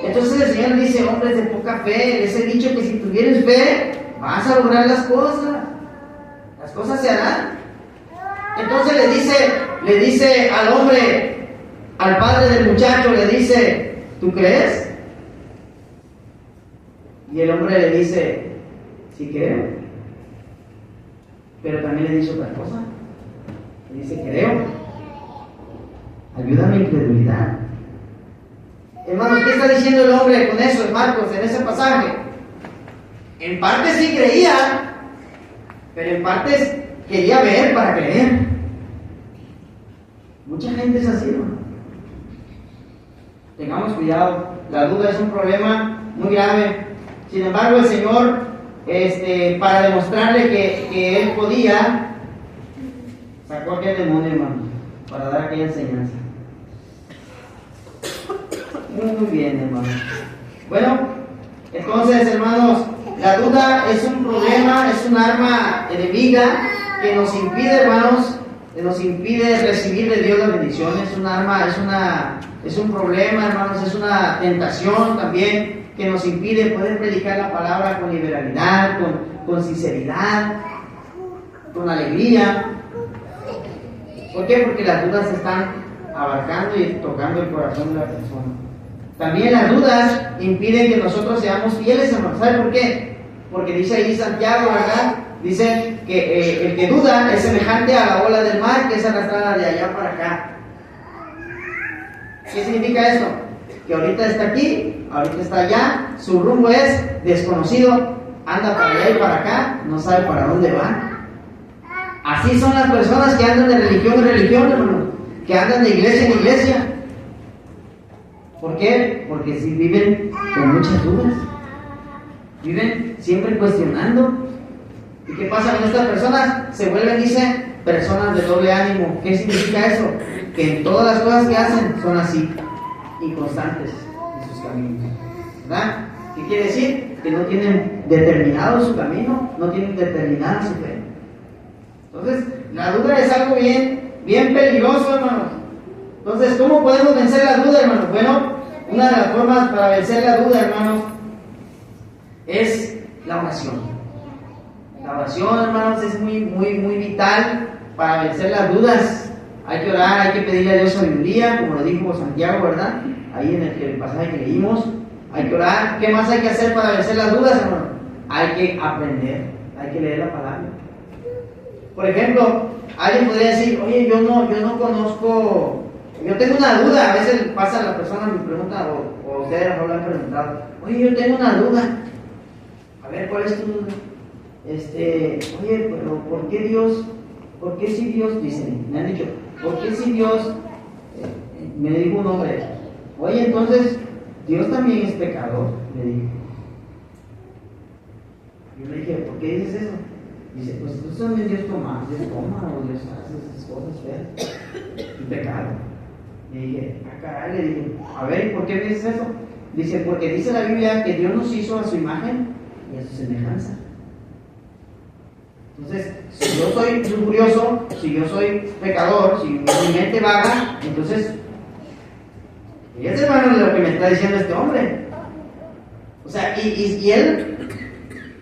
Entonces el Señor dice: hombres de poca fe, les he dicho que si tuvieres fe, vas a lograr las cosas se harán. Entonces le dice al hombre, al padre del muchacho, le dice: ¿tú crees? Y el hombre le dice: sí creo. Pero también le dice otra cosa. Le dice: creo. Ayuda a mi incredulidad. Hermanos, ¿qué está diciendo el hombre con eso en Marcos, en ese pasaje? En parte sí creía, pero en parte quería ver para creer. Mucha gente es así, hermano. Tengamos cuidado. La duda es un problema muy grave. Sin embargo, el Señor, para demostrarle que Él podía, sacó aquel demonio, hermano, para dar aquella enseñanza. Muy bien, hermano. Bueno, entonces, hermanos, la duda es un problema, es un arma enemiga que nos impide, hermanos, nos impide recibir de Dios las bendiciones. Es un arma, es un problema, hermanos, es una tentación también que nos impide poder predicar la palabra con liberalidad, con sinceridad, con alegría. ¿Por qué? Porque las dudas están abarcando y tocando el corazón de la persona. También las dudas impiden que nosotros seamos fieles, hermanos. ¿Sabe por qué? Porque dice ahí Santiago, ¿verdad? Dice que el que duda es semejante a la ola del mar que es arrastrada de allá para acá. ¿Qué significa esto? Que ahorita está aquí, ahorita está allá, su rumbo es desconocido, anda para allá y para acá, no sabe para dónde va. Así son las personas que andan de religión en religión, hermano, que andan de iglesia en iglesia. ¿Por qué? Porque si viven con muchas dudas, viven siempre cuestionando. ¿Y qué pasa con estas personas? Se vuelven, dice, personas de doble ánimo. ¿Qué significa eso? Que en todas las cosas que hacen son así, inconstantes en sus caminos, ¿verdad? ¿Qué quiere decir? Que no tienen determinado su camino, no tienen determinada su fe. Entonces, la duda es algo bien peligroso, hermanos. Entonces, ¿cómo podemos vencer la duda, hermanos? Bueno, una de las formas para vencer la duda, hermanos, es la oración. La oración, hermanos, es muy vital para vencer las dudas. Hay que orar, hay que pedirle a Dios sabiduría, como lo dijo Santiago, ¿verdad? Ahí en el pasaje que leímos. Hay que orar. ¿Qué más hay que hacer para vencer las dudas, hermano? Hay que aprender, hay que leer la palabra. Por ejemplo, alguien podría decir: oye, yo no conozco, yo tengo una duda. A veces pasa la persona, me pregunta, o ustedes a lo mejor han preguntado: oye, yo tengo una duda. A ver, ¿cuál es tu duda? Oye, pero ¿por qué si Dios, dicen, me han dicho, ¿por qué si Dios, me dijo un hombre, oye, entonces, Dios también es pecador? Le dije. Yo le dije: ¿por qué dices eso? Dice: pues tú también Dios toma, o Dios hace esas cosas feas, y pecado. Le dije: caray, le dije, a ver, ¿por qué dices eso? Dice: porque dice la Biblia que Dios nos hizo a su imagen y a su semejanza. Entonces, si yo soy lujurioso, si yo soy pecador, si mi mente vaga, entonces, fíjense, hermano, de lo que me está diciendo este hombre. O sea, y él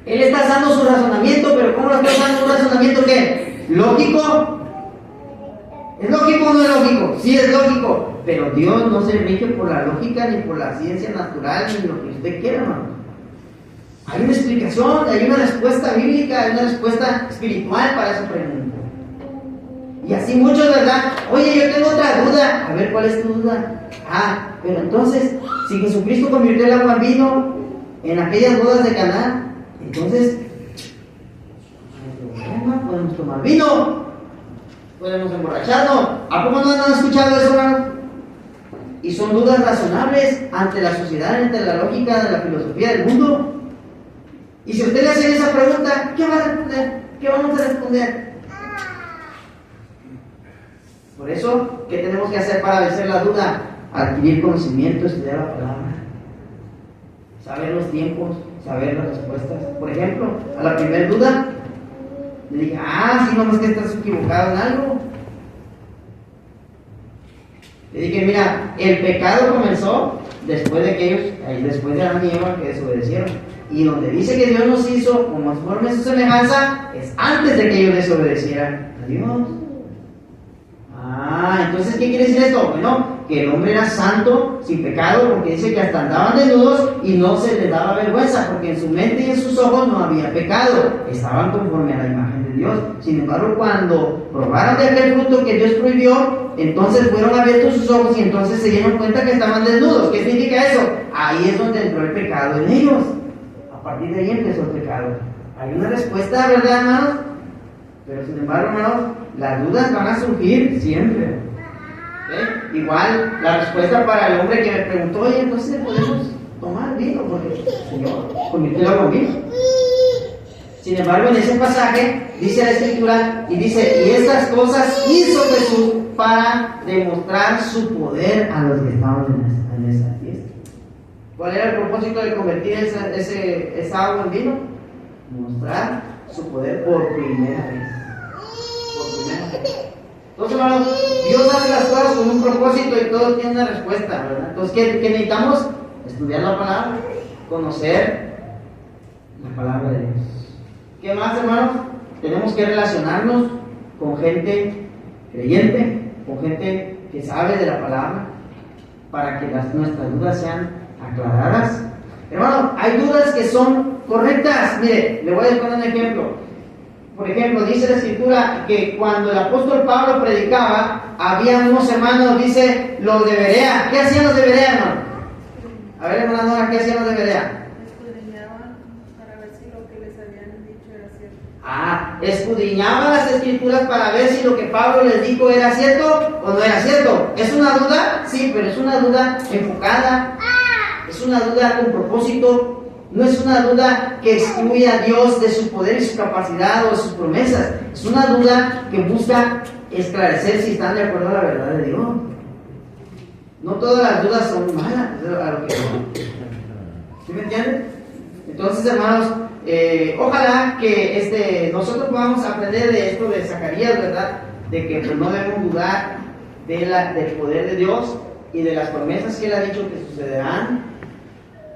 está dando su razonamiento, pero ¿cómo lo está dando? ¿Un razonamiento qué? ¿Lógico? ¿Es lógico o no es lógico? Sí, es lógico, pero Dios no se rige por la lógica, ni por la ciencia natural, ni lo que usted quiera, hermano. Hay una explicación, hay una respuesta bíblica, hay una respuesta espiritual para esa pregunta. Y así muchos, ¿verdad? Oye, yo tengo otra duda. A ver, ¿cuál es tu duda? Pero entonces, si Jesucristo convirtió el agua en vino en aquellas bodas de Caná, entonces, podemos tomar vino, podemos emborracharnos. ¿A poco no han escuchado eso, hermano? Y son dudas razonables ante la sociedad, ante la lógica de la filosofía del mundo. Y si usted le hace esa pregunta, ¿qué va a responder? ¿Qué vamos a responder? Por eso, ¿qué tenemos que hacer para vencer la duda? Adquirir conocimiento, estudiar la palabra, saber los tiempos, saber las respuestas. Por ejemplo, a la primera duda, le dije, sí, nomás que estás equivocado en algo. Le dije, mira, el pecado comenzó después de Adán y Eva que desobedecieron. Y donde dice que Dios nos hizo como forma de su semejanza, es antes de que ellos desobedecieran a Dios. Entonces, ¿qué quiere decir esto? Bueno, que el hombre era santo, sin pecado, porque dice que hasta andaban desnudos y no se les daba vergüenza, porque en su mente y en sus ojos no había pecado, estaban conforme a la imagen de Dios. Sin embargo, cuando probaron de aquel fruto que Dios prohibió, entonces fueron abiertos sus ojos y entonces se dieron cuenta que estaban desnudos. ¿Qué significa eso? Ahí es donde entró el pecado en ellos. A partir de ahí empezó el pecado. Hay una respuesta, ¿verdad, hermanos? Pero sin embargo, hermanos, las dudas van a surgir siempre. ¿Sí? Igual, la respuesta para el hombre que me preguntó, oye, entonces podemos tomar vino, porque el Señor convirtió el agua en vino. Sin embargo, en ese pasaje dice la Escritura y dice, y estas cosas hizo Jesús para demostrar su poder a los que estaban en esa fiesta. ¿Cuál era el propósito de convertir esa agua en vino? Mostrar su poder por primera vez. Entonces, hermanos, Dios hace las cosas con un propósito y todo tiene una respuesta, ¿verdad? Entonces, ¿qué necesitamos? Estudiar la palabra, conocer la palabra de Dios. ¿Qué más, hermanos? Tenemos que relacionarnos con gente creyente, con gente que sabe de la palabra, para que nuestras dudas sean aclaradas. Hermano, hay dudas que son correctas. Mire, le voy a poner un ejemplo. Por ejemplo, dice la Escritura que cuando el apóstol Pablo predicaba, había unos hermanos, dice, los de Berea. ¿Qué hacían los de Berea, hermano? A ver, hermana Nora, ¿qué hacían los de Berea? Escudriñaban para ver si lo que les habían dicho era cierto. Escudriñaban las Escrituras para ver si lo que Pablo les dijo era cierto o no era cierto. ¿Es una duda? Sí, pero es una duda enfocada. Es una duda con propósito. No es una duda que excluye a Dios de su poder y su capacidad o de sus promesas. Es una duda que busca esclarecer si están de acuerdo a la verdad de Dios. No todas las dudas son malas. ¿Sí me entienden? Entonces, hermanos, ojalá que nosotros podamos aprender de esto de Zacarías, ¿verdad? De que pues, no debemos dudar del poder de Dios y de las promesas que Él ha dicho que sucederán.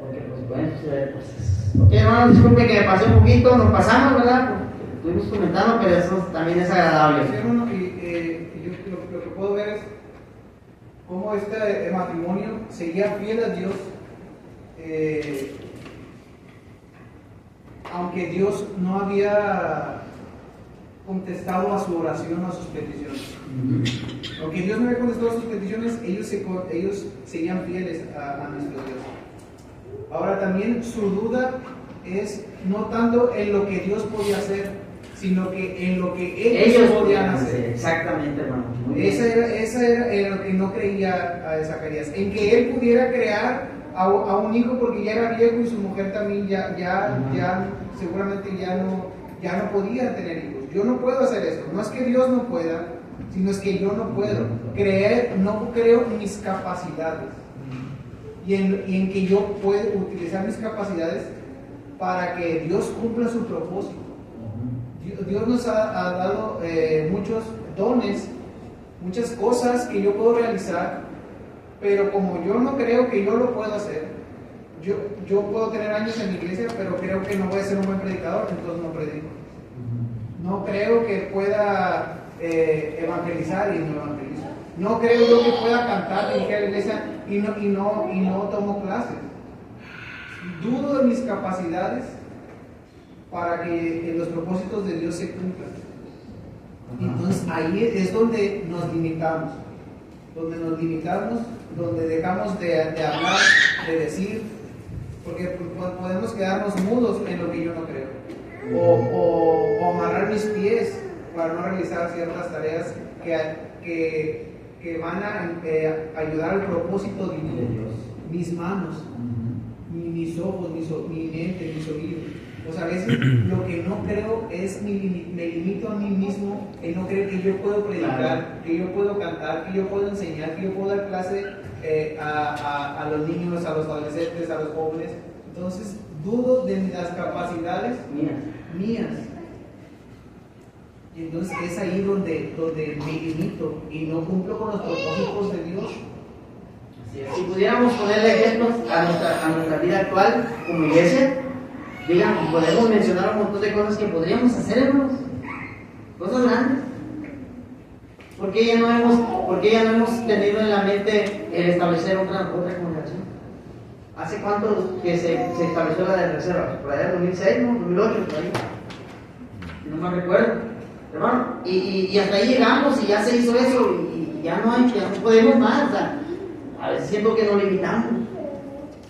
Porque pues pueden suceder cosas. Ok, hermanos, disculpe que me pasé un poquito, nos pasamos, ¿verdad? Porque estuvimos comentando, pero eso también es agradable. Sí, hermano, yo lo que puedo ver es cómo este matrimonio seguía fiel a Dios, aunque Dios no había contestado a su oración, a sus peticiones. Aunque Dios no había contestado a sus peticiones, ellos seguían fieles a nuestro Dios. Ahora también su duda es no tanto en lo que Dios podía hacer, sino que en lo que ellos podían hacer. Exactamente, hermano. Esa era lo que no creía a Zacarías, en que él pudiera crear a un hijo porque ya era viejo y su mujer también ya seguramente ya no podía tener hijos. Yo no puedo hacer esto. No es que Dios no pueda, sino es que yo no puedo. No creo en mis capacidades. Y en que yo puedo utilizar mis capacidades para que Dios cumpla su propósito. Dios nos ha dado muchos dones, muchas cosas que yo puedo realizar, pero como yo no creo que yo lo pueda hacer, yo puedo tener años en la iglesia, pero creo que no voy a ser un buen predicador, entonces no predico. No creo que pueda evangelizar y no evangelizo. No creo yo que pueda cantar, dirigir a la iglesia y no tomo clases. Dudo de mis capacidades para que los propósitos de Dios se cumplan. Entonces ahí es donde nos limitamos. Donde dejamos de hablar, de decir, porque podemos quedarnos mudos en lo que yo no creo. O amarrar mis pies para no realizar ciertas tareas que van a ayudar al propósito divino de Dios. Mis manos, mis ojos, mi mente, mis oídos. Pues a veces lo que no creo es me limito a mí mismo en no creer que yo puedo predicar, Claro. que yo puedo cantar, que yo puedo enseñar, que yo puedo dar clase a los niños, a los adolescentes, a los jóvenes. Entonces dudo de las capacidades Mira, mías. Y entonces es ahí donde me limito y no cumplo con los propósitos de Dios. así es. Si pudiéramos ponerle ejemplos a nuestra vida actual como iglesia, digan, podemos mencionar un montón de cosas que podríamos hacer, hermanos. Cosas grandes. ¿Por qué ya no hemos tenido en la mente el establecer otra congregación? ¿Hace cuánto que se estableció la de reservas? Por allá en 2006, ¿no? 2008, por ahí. No me recuerdo. Hermano, y hasta ahí llegamos y ya se hizo eso y ya no podemos más. O sea, a veces siento que nos limitamos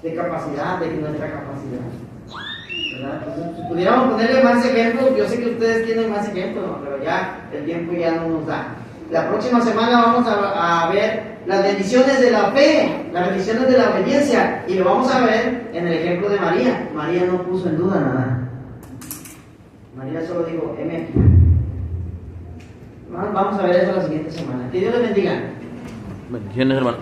de capacidad, de nuestra capacidad. ¿Verdad? Entonces, si pudiéramos ponerle más ejemplos, yo sé que ustedes tienen más ejemplos, ¿no? Pero ya el tiempo ya no nos da. La próxima semana vamos a ver las bendiciones de la fe, las bendiciones de la obediencia, y lo vamos a ver en el ejemplo de María. María no puso en duda nada. María solo dijo, heme aquí. Vamos a ver eso la siguiente semana. Que Dios les bendiga. Bendiciones, hermano.